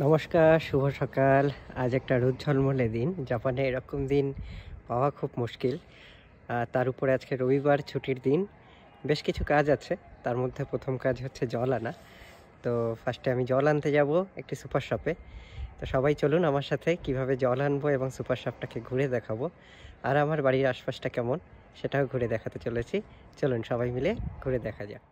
নমস্কার, শুভ সকাল। আজ একটা রোদ ঝলমলে দিন। জাপানে এরকম দিন পাওয়া খুব মুশকিল। তার উপরে আজকে রবিবার, ছুটির দিন। বেশ কিছু কাজ আছে, তার মধ্যে প্রথম কাজ হচ্ছে জল আনা। তো ফার্স্টে আমি জল আনতে যাব একটি সুপার শপে। তো সবাই চলুন আমার সাথে, কিভাবে জল আনবো এবং সুপার শপটাকে ঘুরে দেখাবো। আর আমার বাড়ির আশপাশটা কেমন সেটাও ঘুরে দেখাতে চলেছি। চলুন সবাই মিলে ঘুরে দেখা যাক।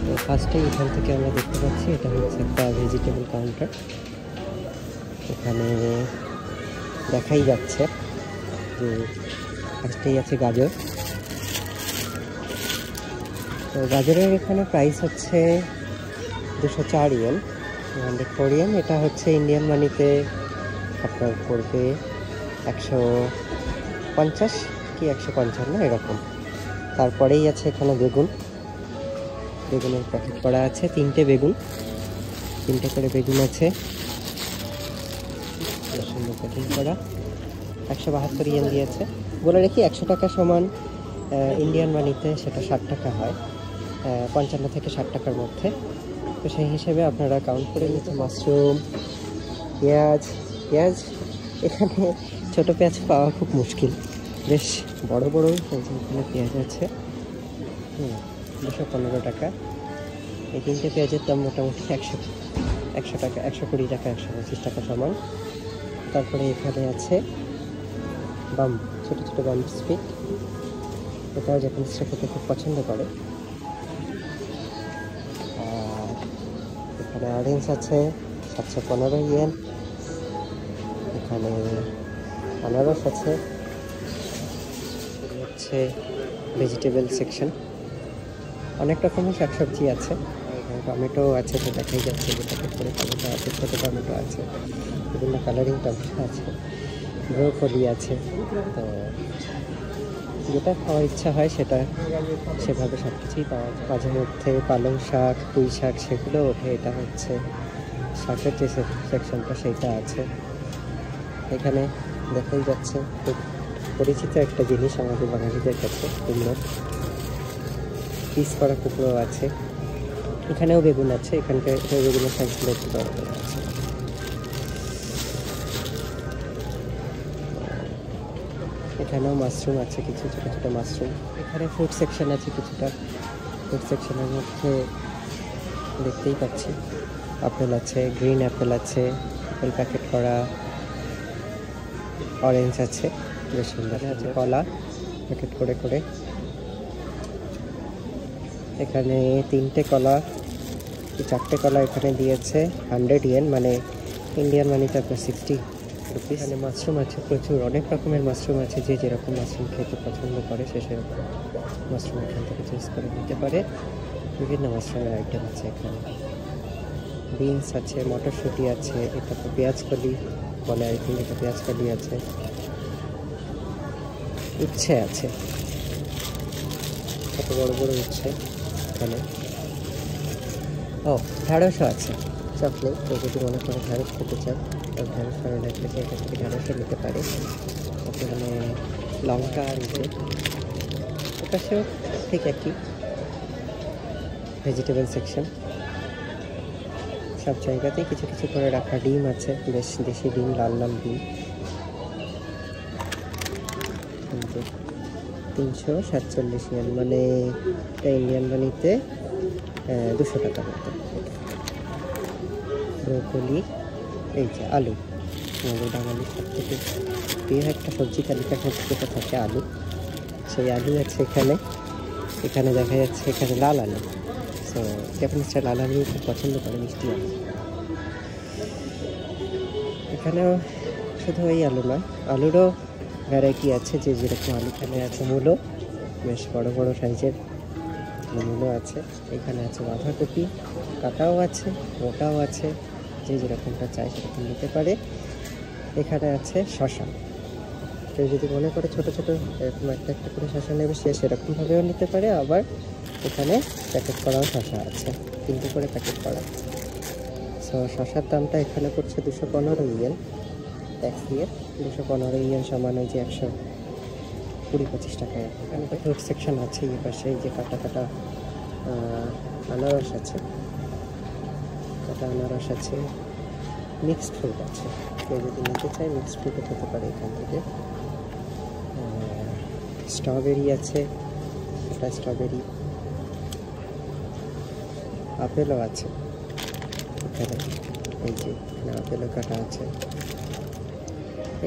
তো ফার্স্টে এখান থেকে আমরা দেখতে পাচ্ছি এটা হচ্ছে একটা ভেজিটেবল কাউন্টার। এখানে দেখাই যাচ্ছে যে ফার্স্টেই আছে গাজর। তো গাজরের এখানে প্রাইস হচ্ছে 204 ইয়েন, 104 ইয়েন। এটা হচ্ছে ইন্ডিয়ান মানিতে আপনার পড়বে 150 কি 155 এরকম। তারপরেই আছে এখানে বেগুনের প্যাকেট করা আছে, 3টে বেগুন, 3টে করে বেগুন আছে, সুন্দর প্যাকিং করা। 172 ইয়েন দিয়েছে। বলে রেখি 100 টাকা সমান ইন্ডিয়ান মানিতে সেটা 60 টাকা হয়, 55 থেকে 60 টাকার মধ্যে। তো সেই হিসেবে আপনারা কাউন্ট করে নিচ্ছে। মাশরুম, পেঁয়াজ এখানে ছোটো পেঁয়াজ পাওয়া খুব মুশকিল, বেশ বড় এখানে পেঁয়াজ আছে। 215 টাকা। এই 3টে পেঁয়াজের দাম মোটামুটি 100 টাকা, 120 টাকা, 125 টাকা সমান। তারপরে এখানে আছে ছোটো বাম স্পিক, এটাও জাপানিজরা খেতে খুব পছন্দ করে। আর এখানে অরেঞ্জ আছে 715 ইয়েন। এখানে আনারস আছে। হচ্ছে ভেজিটেবল সেকশন, অনেক রকমের শাকসবজি আছে। টমেটো আছে, তো দেখাই যাচ্ছে যে প্যাকেট করে টমেটো আছে, ছোটো টমেটো আছে, বিভিন্ন কালারিং টমেটো আছে, ব্রোকলি আছে। তো যেটা খাওয়ার ইচ্ছা হয় সেটা সেভাবে সব কিছুই পাওয়া যায়। মাঝে মধ্যে পালং শাক, পুঁই শাক সেগুলো ওঠে। এটা হচ্ছে শাকের যে সেকশনটা সেইটা আছে। এখানে দেখাই যাচ্ছে খুব পরিচিত একটা জিনিস আমাদের বাঙালিদের কাছে, কুমড়ো, পিস করা কুমড়ো আছে। এখানেও বেগুন আছে, এখানকার বেগুনের সাইজগুলো একটু বড় বড় আছে। এখানেও মাশরুম আছে, কিছু ছোটো ছোটো মাশরুম। এখানে ফুড সেকশন আছে কিছুটা। ফুড সেকশনের মধ্যে দেখতেই পাচ্ছি আপেল আছে, গ্রিন অ্যাপেল আছে, আপেল প্যাকেট করা, অরেঞ্জ আছে, বেশ সুন্দর আছে, কলা প্যাকেট করে। এখানে 3টে কলা, 4টে কলা এখানে দিয়েছে 100 ইয়েন, মানে ইন্ডিয়ান মানিতে আপনার 60 রুপিস। এখানে মাশরুম আছে প্রচুর, অনেক রকমের মাশরুম আছে। যে যেরকম মাশরুম খেতে পছন্দ করে সে সেরকম মাশরুম এখান থেকে চুজ করে নিতে পারে। বিভিন্ন মাশরুমের আইটেম আছে এখানে। বিনস আছে, মটরশুঁটি আছে, এটা তো পেঁয়াজকলি বলে, আই থিঙ্ক এটা পেঁয়াজকলি আছে, উচ্ছে আছে, কত বড় উচ্ছে এখানে। ঢ্যাঁড়সও আছে, চকলেট। তো যদি মনে করে ঢ্যাঁড়স খেতে চান, তো ঢ্যাঁড়স ভালো লাগলে এখান থেকে ঢ্যাঁড়সও নিতে পারে। এখানে লঙ্কা আছে, এপাশেও ঠিক একই ভেজিটেবল সেকশন। সব জায়গাতেই কিছু কিছু করে রাখা। ডিম আছে, বেশ দেশি ডিম, লাল ডিম। 347 ইয়েন, মানে এটা ইন্ডিয়ান মানিতে 200 টাকার মতো। ব্রোকলি, এই যে আলু, আমাদের বাঙালির সব থেকে প্রিয় একটা সবজি তালিকার মধ্যে যেটা থাকে আলু, সেই আলু আছে এখানে দেখা যাচ্ছে। এখানে লাল আলু, সো জাপানিজরা লাল আলু খুব পছন্দ করে, মিষ্টি আলু। এখানেও শুধু এই আলু নয়, আলুরও ভ্যারাইটি আছে, যে যেরকম আলু। এখানে আছে মূলো, বেশ বড় সাইজের মূলো আছে। এখানে আছে বাঁধাকপি, কাটাও আছে, মোটাও আছে, যে যেরকমটা চায় সেরকম নিতে পারে। এখানে আছে শসা, কেউ যদি মনে করে ছোটো এরকম একটা করে শসা নেবে সে সেরকমভাবেও নিতে পারে। আবার এখানে প্যাকেট করাও শসা আছে, 3টে করে প্যাকেট করা। সো শসার দামটা এখানে পড়ছে 215 ইয়েন। ট্যাক্স দিয়ে 215 ইন্ডিয়ান সামান, ওই যে 120-25 টাকায়। এখানে তো ফ্রুট সেকশন আছে, এই পাশে এই যে কাটা কাটা আনারস আছে, মিক্সড ফ্রুট আছে, কেউ যদি নিতে চায় মিক্সড ফ্রুটও খেতে পারে এখান থেকে। স্ট্রবেরি আছে, এটা স্ট্রবেরি। আপেলও আছে এখানে, এই যে এখানে আপেলও কাটা আছে।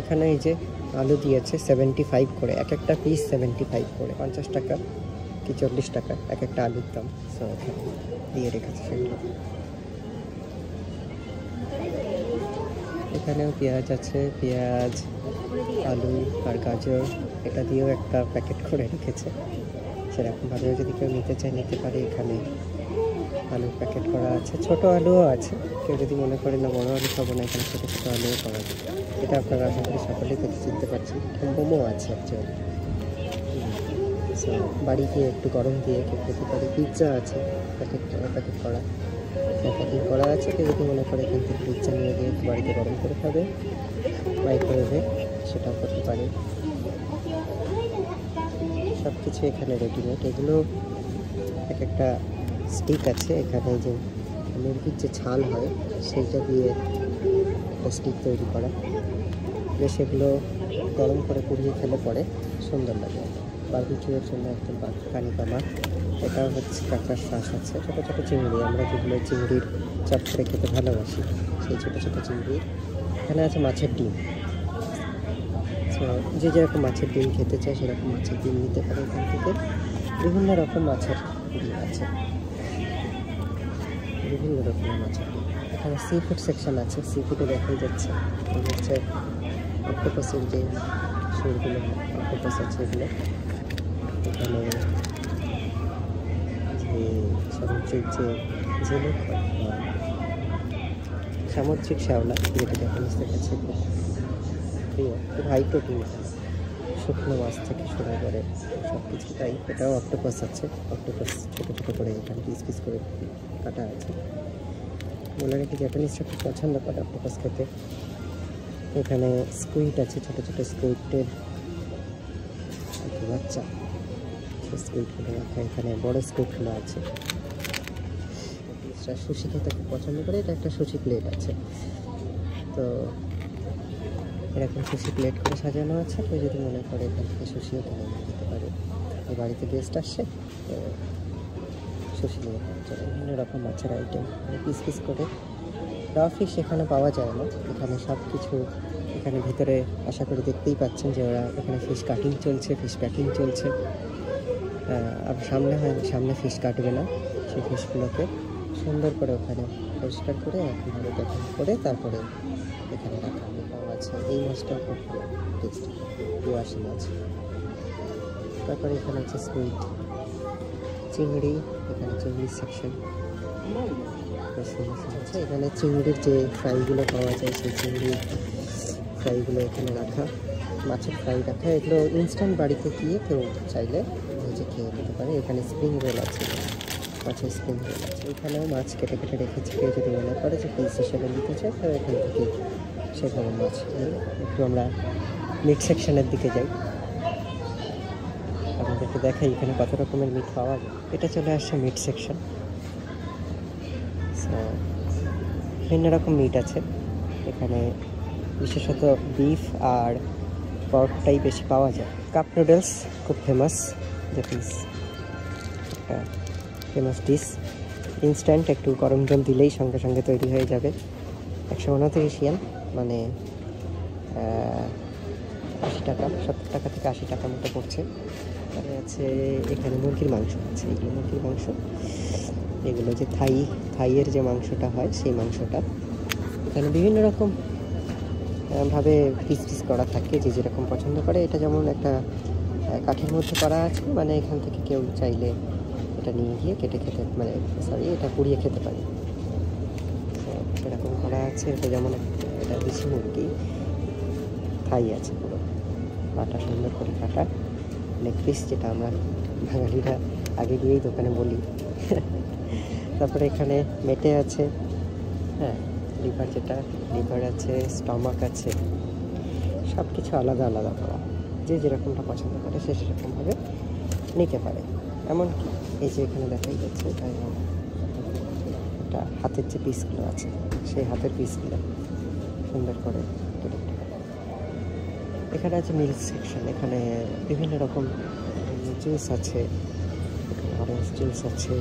এখানে এই যে আলু দিয়েছে 75 করে, এক একটা পিস 75 করে, 50 টাকা কি 40 টাকা এক একটা আলুর দাম। সো এখানে দিয়ে রেখেছে সেগুলো। এখানেও পেঁয়াজ আছে, পেঁয়াজ, আলু আর গাজর, এটা দিয়েও একটা প্যাকেট করে রেখেছে। সেরকমভাবে যদি কেউ নিতে চায় নিতে পারে। এখানে আলুর প্যাকেট করা আছে, ছোট আলুও আছে, কেউ যদি মনে করে না বড় আলু খাবো না, এখানে ছোটো ছোটো আলুও পাওয়া যায়। এটা আপনারা আশা করি সকলেই থেকে চিনতে পারছি। মোমো আছে অ্যাকচুয়ালি, সো বাড়ি গিয়ে একটু গরম দিয়ে কেউ খেতে পারে। পিৎজা আছে প্যাকেট করা আছে, কেউ যদি মনে করে এখান থেকে পিৎজা নিয়ে গিয়ে বাড়িতে গরম করে খাবে, মাইক্রোওয়েভে সেটাও করতে পারে। সব কিছু এখানে রেডিমেড। এগুলো এক একটা স্টিক আছে, এখানে যে মুরগির যে ছাল হয় সেইটা দিয়ে একটা স্টিক তৈরি করা, বেশ এগুলো গরম করে পুড়িয়ে খেলে পরে সুন্দর লাগে। বারবিকিউয়ের জন্য একদম কানিকা মাছ। এটাও হচ্ছে কাঁকড়ার শ্বাস আছে, ছোটো ছোটো চিংড়ি, আমরা যেগুলো চিংড়ির চপ করে খেতে ভালোবাসি সেই ছোটো ছোটো চিংড়ি। এখানে আছে মাছের ডিম, তো যে যেরকম মাছের ডিম খেতে চায় সেরকম মাছের ডিম নিতে পারে এখান থেকে। বিভিন্ন রকম মাছের ডিম আছে, বিভিন্ন রকমের মাছের ডিম। এখানে সি ফুড সেকশন আছে, সি ফুডে দেখাই যাচ্ছে। এই হচ্ছে অক্টোপাসের যে সুরগুলো, অক্টোপাস আছে এগুলো। এখানে যে সামুদ্রিক যে ঝিনুক সামুদ্রিক শ্যাওলা, যেটা জাপানিজদের কাছে খুব প্রিয়, খুব হাই প্রোটিন, শুকনো মাছ থেকে শুরু করে সব কিছু তাই। এটাও অক্টোপাস আছে, অক্টোপাস ছোটো ছোটো করে এখানে পিস পিস করে কাটা আছে। বলে রেখে জাপানিজরা খুব পছন্দ করে অক্টোপাস খেতে। এখানে স্কুইড আছে, ছোটো ছোটো স্কুইডের বাচ্চা, স্কুইডগুলো রাখা। এখানে বড় স্কুইডগুলো আছে। সুশি খেতে খুব পছন্দ করে। এটা একটা সুশি প্লেট আছে, তো এরকম সুশি প্লেট করে সাজানো আছে। কেউ যদি মনে করে এখান থেকে সুশিও কিনে নিয়ে যেতে পারে, বাড়িতে গেস্ট আসছে তো সুশি নিয়ে পাওয়া যায়। বিভিন্ন রকম মাছের আইটেম পিস পিস করে। র ফিশ এখানে পাওয়া যায় না, এখানে সব কিছু এখানে ভিতরে আশা করি দেখতেই পাচ্ছেন যে ওরা এখানে ফিশ কাটিং চলছে, ফিশ প্যাকিং চলছে। আর সামনে ফিশ কাটবে না, সেই ফিশগুলোকে সুন্দর করে ওখানে পরিষ্কার করে একইভাবে প্যাকিং করে তারপরে এখানে রাখা আছে। এই মাছটা খুব টেস্টি, দোআঁশি মাছ। তারপরে এখানে আছে স্কুইড, চিংড়ি, এখানে চিংড়ি সেকশন আছে। এখানে চিংড়ির যে ফ্রাইগুলো পাওয়া যায় সেই চিংড়ির ফ্রাইগুলো এখানে রাখা, মাছের ফ্রাই রাখা। এগুলো ইনস্ট্যান্ট বাড়িতে গিয়ে কেউ চাইলে ভেজে খেয়ে নিতে পারে। এখানে স্প্রিং রোল আছে, মাছের স্প্রিং রোল আছে। এখানেও মাছ কেটে কেটে রেখেছে, কেউ যদি মনে করে যে পিস হিসেবে নিতে চায় তো এখান থেকে সেখানে মাছ। একটু আমরা মিট সেকশনের দিকে যাই, আপনাদেরকে দেখাই এখানে কত রকমের মিট পাওয়া যায়। এটা চলে আসছে মিট সেকশন। বিভিন্ন রকম মিট আছে এখানে, বিশেষত বিফ আর পর্কটাই বেশি পাওয়া যায়। কাপ নুডলস খুব ফেমাস, জাপানিজ একটা ফেমাস ডিশ। ইনস্ট্যান্ট একটু গরম জল দিলেই সঙ্গে সঙ্গে তৈরি হয়ে যাবে। 129 ইয়েন, মানে 80 টাকা, 70 টাকা থেকে 80 টাকার মতো পড়ছে। তারপরে আছে এখানে মুরগির মাংস আছে, এগুলো মুরগির মাংস। এগুলো যে থাইয়ের যে মাংসটা হয় সেই মাংসটা এখানে বিভিন্ন রকম ভাবে পিস পিস করা থাকে, যে যেরকম পছন্দ করে। এটা যেমন একটা কাঠের মধ্যে করা আছে, মানে এখান থেকে কেউ চাইলে এটা নিয়ে গিয়ে কেটে খেতে, মানে এটা পুড়িয়ে খেতে পারে, সেরকম করা আছে। এটা যেমন এটা দেশি মুরগি, থাই আছে, পুরো কাটা সুন্দর করে কাটা লেগ পিস, যেটা আমরা বাঙালিরা আগে গিয়েই দোকানে বলি। তারপরে এখানে মেটে আছে, হ্যাঁ, লিভার, যেটা লিভার আছে, স্টমাক আছে, সব কিছু আলাদা আলাদা পাওয়া, যে যেরকমটা পছন্দ করে সে সেরকমভাবে নিতে পারে। এমনকি এই যে এখানে দেখাই যাচ্ছে তাই এটা হাতের যে পিসগুলো আছে সেই হাতের পিসগুলো সুন্দর করে কেটে কেটে। এখানে আছে মিল্ক সেকশন, এখানে বিভিন্ন রকম জুস আছে, এখানে অরেঞ্জ জুস আছে,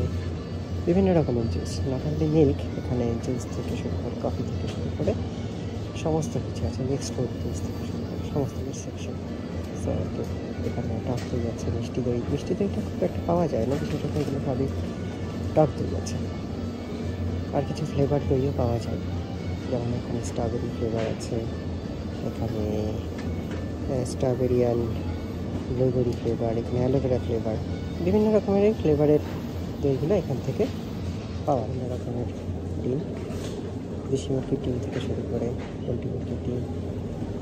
বিভিন্ন রকমের জুস, নট অনলি মিল্ক, এখানে জুস থেকে শুরু করে কফি থেকে শুরু করে সমস্ত কিছু আছে, মিক্স ফ্রুট জুস থেকে শুরু করে সমস্ত মিল্ক সেকশন। সো এখানে টক দই আছে, মিষ্টি দই, মিষ্টি দইটা খুব একটা পাওয়া যায় না, বিষয়টা এগুলো সবই টক দই আছে। আর কিছু ফ্লেভার দইও পাওয়া যায়, যেমন এখানে স্ট্রবেরি ফ্লেভার আছে, এখানে স্ট্রবেরি অ্যান্ড ব্লুবেরি ফ্লেভার, এখানে অ্যালোভেরা ফ্লেভার, বিভিন্ন রকমের এই ফ্লেভারের দইগুলো এখান থেকে পাওয়া। বিভিন্ন রকমের ডিম, দেশি মুরগির ডিম থেকে শুরু করে পোলট্রি মুরগির ডিম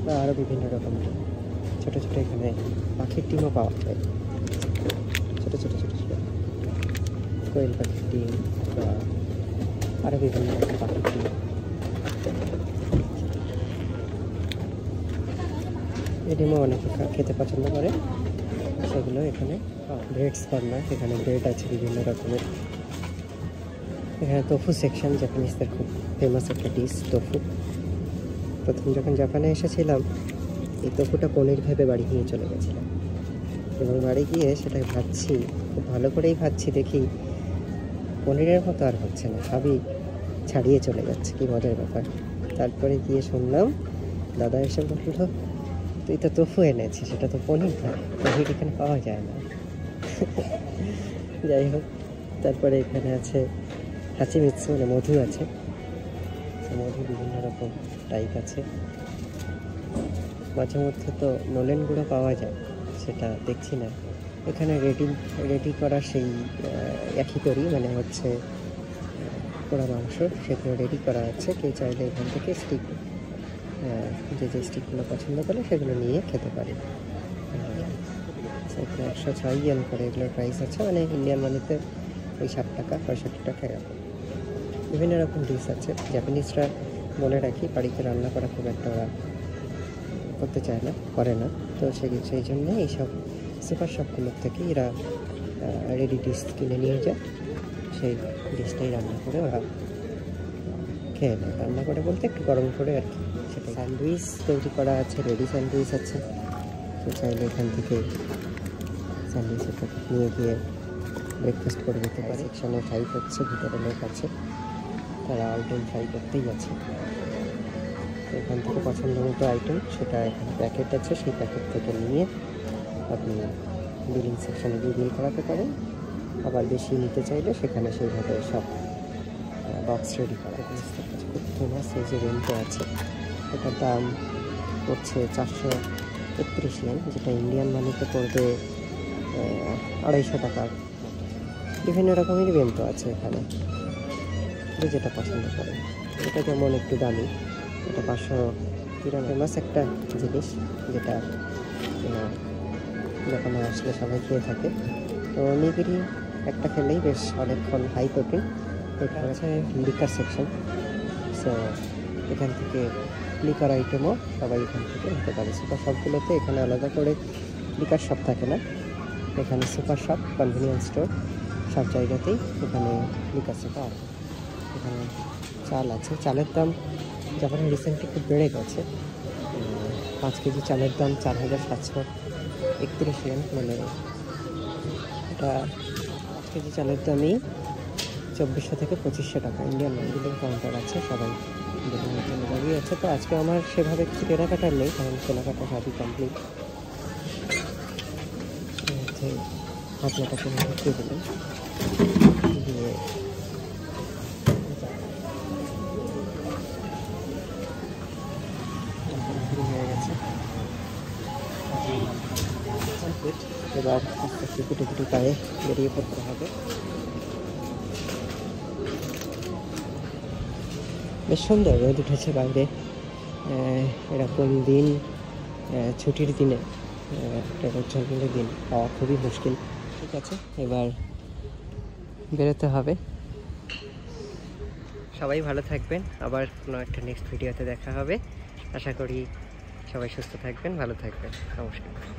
বা আরও বিভিন্ন রকম ডিম, ছোটো ছোটো এখানে পাখির ডিমও পাওয়া যায়, ছোটো ছোটো ছোটো ছোটো কোয়েল পাখির ডিম বা আরও বিভিন্ন রকম পাখির ডিম। এই ডিমও অনেকে খেতে পছন্দ করে, সেগুলো এখানে ব্রেডস কর্নার, এখানে ব্রেড আছে বিভিন্ন রকমের। এখানে তোফু সেকশন, জাপানিজদের খুব ফেমাস একটা ডিশ তোফু। প্রথম যখন জাপানে এসেছিলাম এই তোফুটা পনির ভেবে বাড়ি নিয়ে চলে গেছিলাম, এবং বাড়ি গিয়ে সেটা ভাবছি, খুব ভালো করেই ভাবছি, দেখি পনিরের মতো আর হচ্ছে না, সবই ছাড়িয়ে চলে যাচ্ছে, কি মজার ব্যাপার। তারপরে গিয়ে শুনলাম দাদা এসে বললো তুই তো তোফু এনেছিস, সেটা তো পনির না, পনির এখানে পাওয়া যায় না। যাই হোক, তারপরে এখানে আছে হাচিমিৎসু, মানে মধু আছে, মধু বিভিন্ন রকম টাইপ আছে। মাঝে মধ্যে তো নলেন গুঁড়ো পাওয়া যায়, সেটা দেখছি না। এখানে রেডি করা সেই একই তরি, মানে হচ্ছে পোড়া মাংস, সেগুলো রেডি করা আছে। কেউ চাইলে এখান থেকে স্টিক, যে যে স্টিকগুলো পছন্দ করে সেগুলো নিয়ে খেতে পারে। এখানে 106 ইয়েন করে এগুলোর প্রাইস আছে, মানে ইন্ডিয়ান মানিতে ওই 60 টাকা 65 টাকা এরকম। বিভিন্ন রকম ডিশ আছে। জাপানিজরা বলে রাখি বাড়িতে রান্না করা খুব একটা ওরা করতে চায় না, করে না, তো সেই জন্য এইসব সুপার শপগুলোর থেকে এরা রেডি ডিশ কিনে নিয়ে যায়, সেই ডিশটাই রান্না করে ওরা খেয়ে নেয়। রান্না করে বলতে একটু গরম করে আর কি। সেটা স্যান্ডউইচ তৈরি করা আছে, রেডি স্যান্ডউইচ আছে, তো চাইলে এখান থেকে স্যান্ডউইচের প্যাকেট নিয়ে গিয়ে ব্রেকফাস্ট করে দিতে পারে। সেকশনে ফ্রাই করছে, ভিতরে লোক আছে, তারা অল টাইম ফ্রাই করতেই আছে। এখান থেকে পছন্দ মতো আইটেম, সেটা এখানে প্যাকেট আছে, সেই প্যাকেট থেকে নিয়ে আপনি বিলিং সেকশনে গিয়ে বিল করাতে পারেন। আবার বেশি নিতে চাইলে সেখানে সেইভাবে সব বক্স রেডি করা। খুব ফেমাস এই যে রেন্টো আছে, এটার দাম পড়ছে 431 ইয়েন, যেটা ইন্ডিয়ান মানিতে পড়বে 250 টাকার। বিভিন্ন রকমের বেন্তো আছে এখানে, যেটা পছন্দ করে। এটা যেমন একটু দামি, এটা 500 ফেমাস একটা জিনিস, যেটা যখন আসলে সবাই খেয়ে থাকে। তো নিগিরি একটা খেলেই বেশ অনেকক্ষণ, হাই প্রোটিন। এটা আছে লিকার সেকশন, সো এখান থেকে লিকার আইটেমও সবাই এখান থেকে নিতে পারে। সুপার শপগুলোতে এখানে আলাদা করে লিকার শপ থাকে না, এখানে সুপার শপ, কনভিনিয়েন্স স্টোর, সব জায়গাতেই এখানে লিকার শপ আর। এখানে চাল আছে, চালের দাম জাপানে রিসেন্টলি খুব বেড়ে গেছে। 5 কেজি চালের দাম 4731 ইয়েন, মানে এটা 5 কেজি চালের দামই 2400 থেকে 2500 টাকা। ইন্ডিয়ান বিলিং কাউন্টার আছে, সবাই দাঁড়িয়ে আছে। তো আজকে আমার সেভাবে কিছু কেনাকাটার নেই, কারণ কেনাকাটা সবই কমপ্লিট। আপনাটাকে ঢুকিয়ে দিলেন, দিয়ে হয়ে গেছে। এবার আস্তে আস্তে কুটি কুটি পায়ে বেরিয়ে পড়তে হবে। বেশ সুন্দর রোদ উঠেছে বাইরে, এরকম দিন ছুটির দিনে, একটা রোজগারের দিন পাওয়া খুবই মুশকিল। ঠিক আছে, এবার বেরোতে হবে। সবাই ভালো থাকবেন, আবার কোনো একটা নেক্সট ভিডিওতে দেখা হবে। আশা করি সবাই সুস্থ থাকবেন, ভালো থাকবেন। নমস্কার।